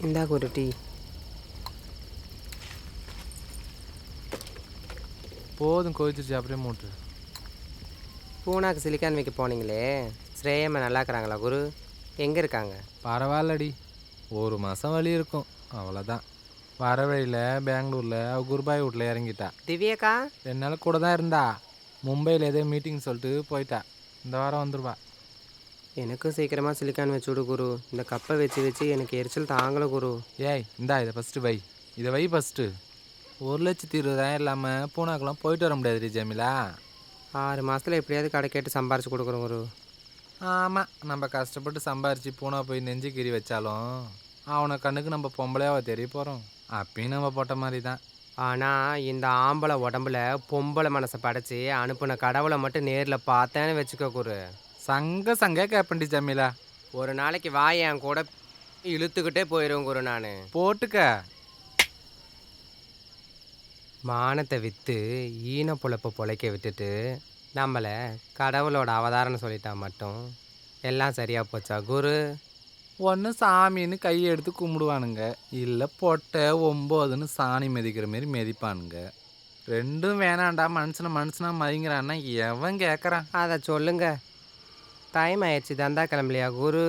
இந்தா ஒரு டீ. போதும் கோச்சிருச்சு, அப்படியே மூட்டு. பூனாக்கு சிலிக்கான் வைக்க போனீங்களே, ஸ்ரேயம்மா நல்லா இருக்கிறாங்களா குரு? எங்கே இருக்காங்க? பரவாயில்லடி, ஒரு மாதம் வழி இருக்கும், அவ்வளோதான். வர வழியில் பெங்களூரில் அவ குருபாய் வீட்டில் இறங்கிட்டா. திவ்யாக்கா? 2 நாள் கூட தான் இருந்தா. மும்பையில் ஏதோ மீட்டிங் சொல்லிட்டு போயிட்டா. இந்த வாரம் வந்துடுவா. எனக்கும் சீக்கிரமாக சிலிக்கான் வச்சு விடு குரு. இந்த கப்பை வச்சு வச்சு எனக்கு எரிச்சல் தாங்கலை குரு. ஏய் இந்தா இதை ஃபஸ்ட்டு வை. இதை வை ஃபஸ்ட்டு. 1,20,000 இல்லாமல் பூனாக்கெல்லாம் போயிட்டு வர முடியாது ஜெமிலா. 6 மாதத்தில் எப்படியாவது கடை கேட்டு சம்பாரிச்சு கொடுக்குறோம் குரு. ஆமாம், நம்ம கஷ்டப்பட்டு சம்பாரித்து பூனா போய் நெஞ்சு கீறி வச்சாலும் அவனை கண்ணுக்கு நம்ம பொம்பளையாவை தெரிய போகிறோம். அப்பயும் நம்ம போட்ட மாதிரி தான். ஆனால் இந்த ஆம்பளை உடம்புல பொம்பளை மனசை படைச்சி அனுப்புன கடவுளை மட்டும் நேரில் பார்த்தேன்னு வச்சுக்கோ குரு. சங்க கேப்பண்டி ஜமீலா. ஒரு நாளைக்கு வாய் என் கூட இழுத்துக்கிட்டே போயிடும் குரு. நான் போட்டுக்க. மானத்தை விற்று ஈன பொழப்பை பொழைக்க விட்டுட்டு நம்மளை கடவுளோட அவதாரம்னு சொல்லிட்டா மட்டும் எல்லாம் சரியாக போச்சா குரு? ஒன்று சாமின்னு கையை எடுத்து கும்பிடுவானுங்க, இல்லை பொட்டை 9ன்னு சாணி மிதிக்கிற மாரி மிதிப்பானுங்க. ரெண்டும் வேணாண்டா, மனுஷனா மதிங்கிறான்னா எவன் கேட்குறான்? அதை சொல்லுங்க. டைம் ஆயிடுச்சு, தந்தா கிளம்பலையா குரு?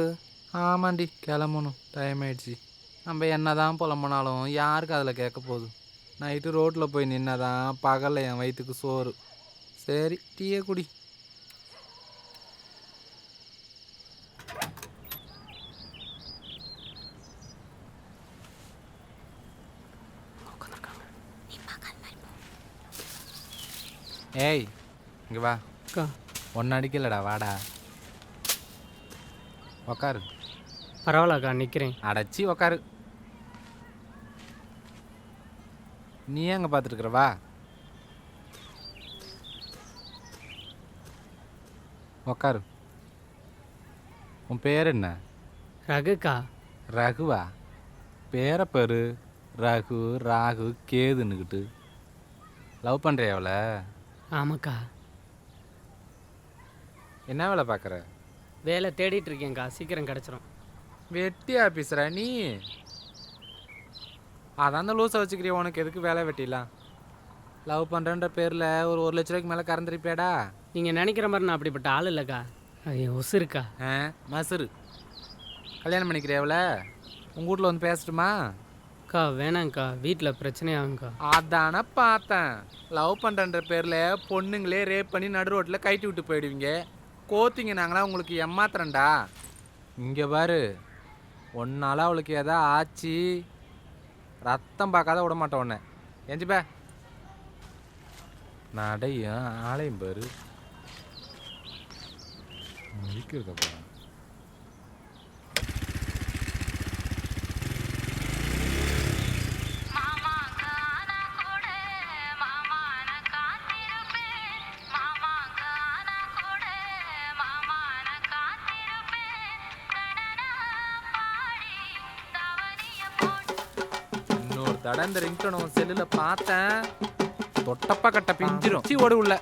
ஆமாண்டி, கிளம்பணும், டைம் ஆயிடுச்சு. நம்ம என்ன தான் புலம்புனாலும் யாருக்கு அதில் கேட்க போகுது? நைட்டு ரோட்டில் போய் நின்னாதான் பகலில் என் வயிற்றுக்கு சோறு. சரி, டீயே குடி. ஏய் இங்கே வா. ஒன்று அடிக்கலடா, வாடா உக்காரு. பரவாயில்லக்கா, நிற்கிறேன். அடைச்சி உக்காரு. நீ எங்கே பார்த்துருக்குற? வா உக்காரு. உன் பேர் என்ன? ரகுக்கா. ரகுவா? பேரை பேரு ரகு, ராகு, கேதுன்னுக்கிட்டு லவ் பண்ணுறியா அவளை? ஆமாக்கா. என்ன வேலை பார்க்குற? வேலை தேடிட்டு இருக்கேங்க்கா, சீக்கிரம் கிடச்சிரும். வெட்டி ஆஃபீஸரா நீ? அதான் அந்த லூஸை வச்சுக்கிறிய, உனக்கு எதுக்கு வேலை வெட்டிலாம்? லவ் பண்ணுறன்ற பேரில் ஒரு 1,00,000 ரூபாய்க்கு மேலே கறந்துருப்பியாடா? நீங்கள் நினைக்கிற மாதிரி நான் அப்படிப்பட்ட ஆள் இல்லைக்கா. ஐயோ உசுருக்கா. மசுரு. கல்யாணம் பண்ணிக்கிறியா அவளை? உங்கள் வீட்டில் வந்து பேசட்டுமா? அக்கா வேணாங்க்கா, வீட்டில் பிரச்சனையாகுங்க்கா. அதானே பார்த்தேன். லவ் பண்ணுறன்ற பேரில் பொண்ணுங்களே ரேப் பண்ணி நடு ரோட்டில் கைட்டி விட்டு போயிடுவீங்க. கோத்திங்க நாங்களா உங்களுக்கு ஏமாத்துறேன்டா. இங்கே பாரு, ஒன்னால அவளுக்கு எதா ஆச்சு ரத்தம் பார்க்காத விட மாட்டேன் உன்னை. எஞ்சிப்ப நடையும் ஆலயம் பாரு முடிக்கிறதப்பா. இன்னொரு தடவை இந்த ரிங்டோன் செல்லுல பார்த்தேன், தொட்டப்பா கட்ட பிஞ்சிரும். ஓடு உள்ள.